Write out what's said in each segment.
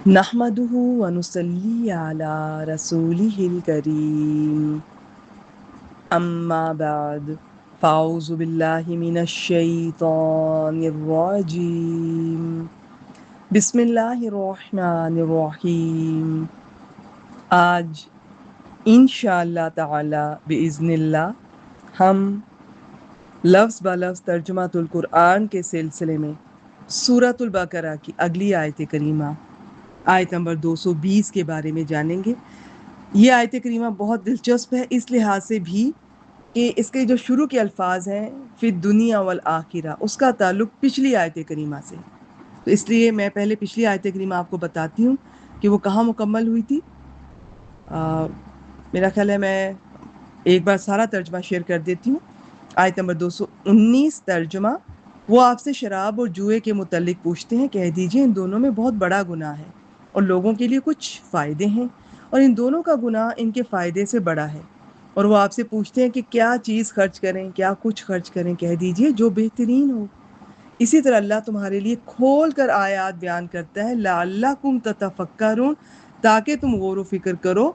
نحمده ونصلي على رسوله الكريم أما بعد فأعوذ بالله من الشيطان الرجيم بسم الله الرحمن الرحیم. آج انشاءاللہ تعالی بإذن اللہ ہم لفظ بلفظ ترجمہ القرآن کے سلسلے میں سورۃ البقرہ کی اگلی آیت کریمہ آیت نمبر 220 کے بارے میں جانیں گے. یہ آیت کریمہ بہت دلچسپ ہے اس لحاظ سے بھی کہ اس کے جو شروع کے الفاظ ہیں فی الدنیا والآخرہ، اس کا تعلق پچھلی آیت کریمہ سے. تو اس لیے میں پہلے پچھلی آیت کریمہ آپ کو بتاتی ہوں کہ وہ کہاں مکمل ہوئی تھی. میرا خیال ہے میں ایک بار سارا ترجمہ شیئر کر دیتی ہوں. آیت نمبر 219 ترجمہ. وہ آپ سے شراب اور جوئے کے متعلق پوچھتے ہیں، کہہ دیجئے ان دونوں میں بہت بڑا گناہ ہے اور لوگوں کے لیے کچھ فائدے ہیں، اور ان دونوں کا گناہ ان کے فائدے سے بڑا ہے. اور وہ آپ سے پوچھتے ہیں کہ کیا چیز خرچ کریں، کیا کچھ خرچ کریں، کہہ دیجئے جو بہترین ہو. اسی طرح اللہ تمہارے لیے کھول کر آیات بیان کرتا ہے لعلکم تتفکرون، تاکہ تم غور و فکر کرو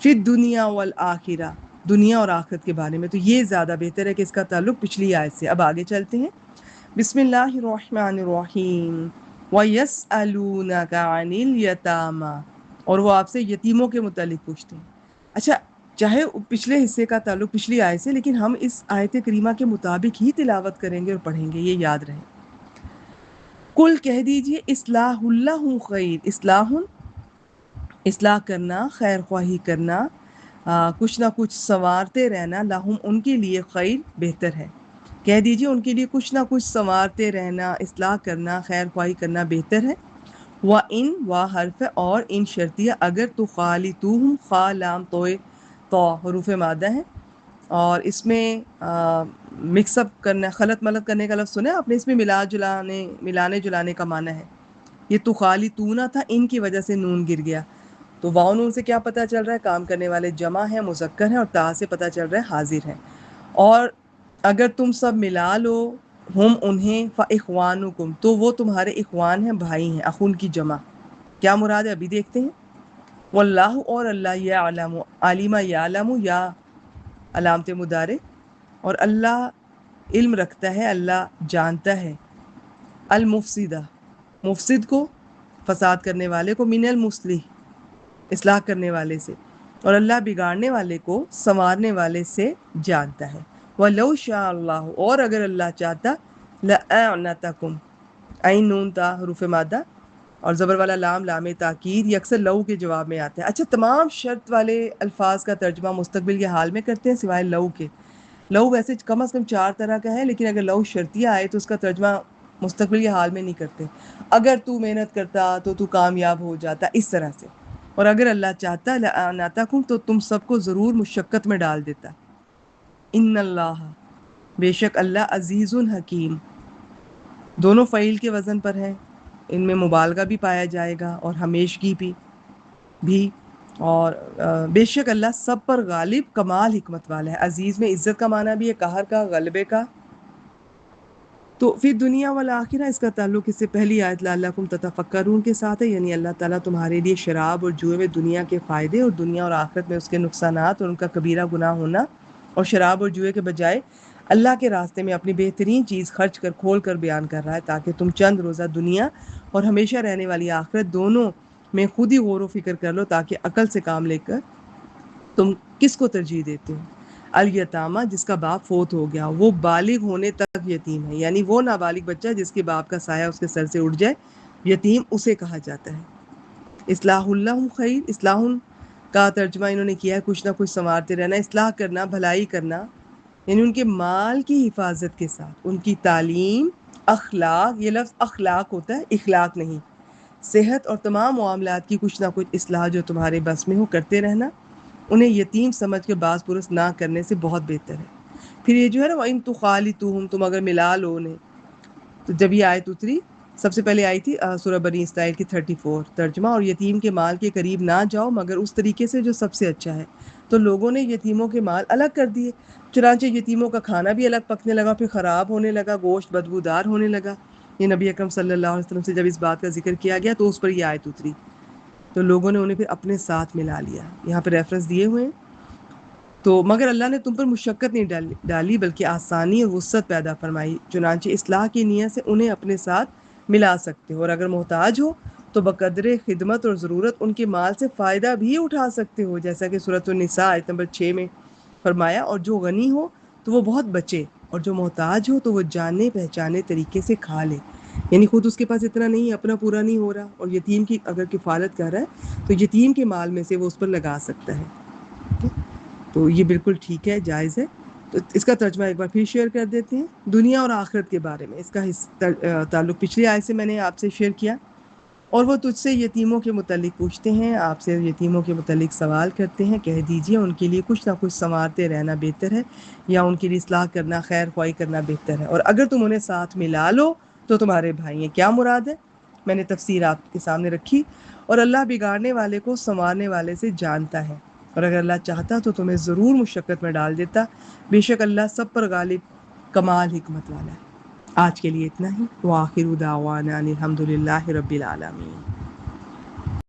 فی الدنیا والآخرہ، دنیا اور آخرت کے بارے میں. تو یہ زیادہ بہتر ہے کہ اس کا تعلق پچھلی آیت سے. اب آگے چلتے ہیں. بسم اللہ الرحمن الرحیم. وَيَسْأَلُونَكَ عَنِ الْيَتَامَى، اور وہ آپ سے یتیموں کے متعلق پوچھتے ہیں. اچھا، چاہے پچھلے حصے کا تعلق پچھلی آیت سے، لیکن ہم اس آیت کریمہ کے مطابق ہی تلاوت کریں گے اور پڑھیں گے، یہ یاد رہے. کل کہہ دیجئے اصلاح اللہ خیر. اصلاح کرنا، خیر خواہی کرنا، کچھ نہ کچھ سنوارتے رہنا، لہم ان کے لیے خیر بہتر ہے. کہہ دیجئے ان کے لیے کچھ نہ کچھ سنوارتے رہنا، اصلاح کرنا، خیر خواہی کرنا بہتر ہے. وَإِن وا حرف اور ان شرطیہ اگر تو خالطوہم، خا لام توئے تو حروف مادہ ہیں، اور اس میں مکس اپ کرنا، خلط ملط کرنے کا لفظ سنا آپ نے، اس میں ملانے جلانے کا معنی ہے. یہ تو خالطونا تھا، ان کی وجہ سے نون گر گیا. تو واو نون سے کیا پتہ چل رہا ہے؟ کام کرنے والے جمع ہیں، مذکر ہیں، اور تا سے پتہ چل رہا ہے حاضر ہیں. اور اگر تم سب ملا لو ہم انہیں فاخوانکم، تو وہ تمہارے اخوان ہیں، بھائی ہیں. اخون کی جمع کیا مراد ہے ابھی دیکھتے ہیں. واللہ اور اللہ یعلم، عالمہ یعلم یا علامت مدارے، اور اللہ علم رکھتا ہے، اللہ جانتا ہے. المفسدہ، مفسد کو، فساد کرنے والے کو، من المصلح، اصلاح کرنے والے سے، اور اللہ بگاڑنے والے کو سنوارنے والے سے جانتا ہے. وَلَوْ شَاءَ اللَّهُ، اور اگر اللہ چاہتا، لَأَعْنَتَكُمْ، عین نون تا حروف مادہ اور زبر والا لام لام تاکید، یہ اکثر لو کے جواب میں آتا ہے. اچھا، تمام شرط والے الفاظ کا ترجمہ مستقبل کے حال میں کرتے ہیں سوائے لو کے. لو ویسے کم از کم 4 طرح کا ہے، لیکن اگر لو شرطیہ آئے تو اس کا ترجمہ مستقبل کے حال میں نہیں کرتے. اگر تو محنت کرتا تو تو کامیاب ہو جاتا، اس طرح سے. اور اگر اللہ چاہتا لَأَعْنَتَكُمْ، تو تم سب کو ضرور مشقت میں ڈال دیتا. ان اللہ، بے شک اللہ، عزیز حکیم. دونوں فعیل کے وزن پر ہیں، ان میں مبالغہ بھی پایا جائے گا اور ہمیشگی بھی. اور بے شک اللہ سب پر غالب، کمال حکمت والا ہے. عزیز میں عزت کا معنی بھی ہے، قہر کا، غلبے کا. تو فی دنیا والآخرہ، اس کا تعلق اس سے پہلی آیت لعلکم تتفکرون کے ساتھ ہے، یعنی اللہ تعالیٰ تمہارے لیے شراب اور جوئے میں دنیا کے فائدے اور دنیا اور آخرت میں اس کے نقصانات اور ان کا کبیرہ گناہ ہونا، اور شراب اور جوئے کے بجائے اللہ کے راستے میں اپنی بہترین چیز خرچ کر کھول کر بیان کر رہا ہے، تاکہ تم چند روزہ دنیا اور ہمیشہ رہنے والی آخرت دونوں میں خود ہی غور و فکر کر لو، تاکہ عقل سے کام لے کر تم کس کو ترجیح دیتے ہو. الیتامہ، جس کا باپ فوت ہو گیا، وہ بالغ ہونے تک یتیم ہے، یعنی وہ نابالغ بچہ جس کے باپ کا سایہ اس کے سر سے اٹھ جائے، یتیم اسے کہا جاتا ہے. اصلاح اللہ خیر، اصلاح کا ترجمہ انہوں نے کیا ہے کچھ نہ کچھ سنوارتے رہنا، اصلاح کرنا، بھلائی کرنا، یعنی ان کے مال کی حفاظت کے ساتھ ان کی تعلیم، اخلاق، یہ لفظ اخلاق ہوتا ہے، اخلاق نہیں، صحت اور تمام معاملات کی کچھ نہ کچھ اصلاح جو تمہارے بس میں ہو کرتے رہنا. انہیں یتیم سمجھ کے باس پرس نہ کرنے سے بہت بہتر ہے. پھر یہ جو ہے نا وَإِن تُخَالِطُوهُمْ، تم اگر ملا لو انہیں. تو جب یہ آیت اتری، سب سے پہلے آئی تھی سورہ بنی اسرائیل کی 34 ترجمہ، اور یتیم کے مال کے قریب نہ جاؤ مگر اس طریقے سے جو سب سے اچھا ہے. تو لوگوں نے یتیموں کے مال الگ کر دیے، چنانچہ یتیموں کا کھانا بھی الگ پکنے لگا، پھر خراب ہونے لگا، گوشت بدبودار ہونے لگا. یہ نبی اکرم صلی اللہ علیہ وسلم سے جب اس بات کا ذکر کیا گیا تو اس پر یہ آیت اتری، تو لوگوں نے انہیں پھر اپنے ساتھ ملا لیا. یہاں پہ ریفرنس دیے ہوئے ہیں. تو مگر اللہ نے تم پر مشقت نہیں ڈالی بلکہ آسانی اور وسعت پیدا فرمائی، چنانچہ اصلاح کی نیت سے انہیں اپنے ساتھ ملا سکتے ہو، اور اگر محتاج ہو تو بقدر خدمت اور ضرورت ان کے مال سے فائدہ بھی اٹھا سکتے ہو، جیسا کہ سورۃ النساء آیت نمبر 6 میں فرمایا. اور جو غنی ہو تو وہ بہت بچے، اور جو محتاج ہو تو وہ جانے پہچانے طریقے سے کھا لے. یعنی خود اس کے پاس اتنا نہیں ہے، اپنا پورا نہیں ہو رہا، اور یتیم کی اگر کفالت کر رہا ہے تو یتیم کے مال میں سے وہ اس پر لگا سکتا ہے. تو یہ بالکل ٹھیک ہے، جائز ہے. تو اس کا ترجمہ ایک بار پھر شیئر کر دیتے ہیں. دنیا اور آخرت کے بارے میں اس کا تعلق پچھلی آیت سے میں نے آپ سے شیئر کیا. اور وہ تجھ سے یتیموں کے متعلق پوچھتے ہیں، آپ سے یتیموں کے متعلق سوال کرتے ہیں، کہہ دیجئے ان کے لیے کچھ نہ کچھ سنوارتے رہنا بہتر ہے، یا ان کی اصلاح کرنا، خیر خواہی کرنا بہتر ہے. اور اگر تم انہیں ساتھ ملا لو تو تمہارے بھائی ہیں. کیا مراد ہے؟ میں نے تفسیر آپ کے سامنے رکھی. اور اللہ بگاڑنے والے کو سنوارنے والے سے جانتا ہے، اور اگر اللہ چاہتا تو تمہیں ضرور مشقت میں ڈال دیتا. بے شک اللہ سب پر غالب کمال حکمت والا ہے. آج کے لیے اتنا ہی. وآخر دعوانا الحمد للہ رب العالمین.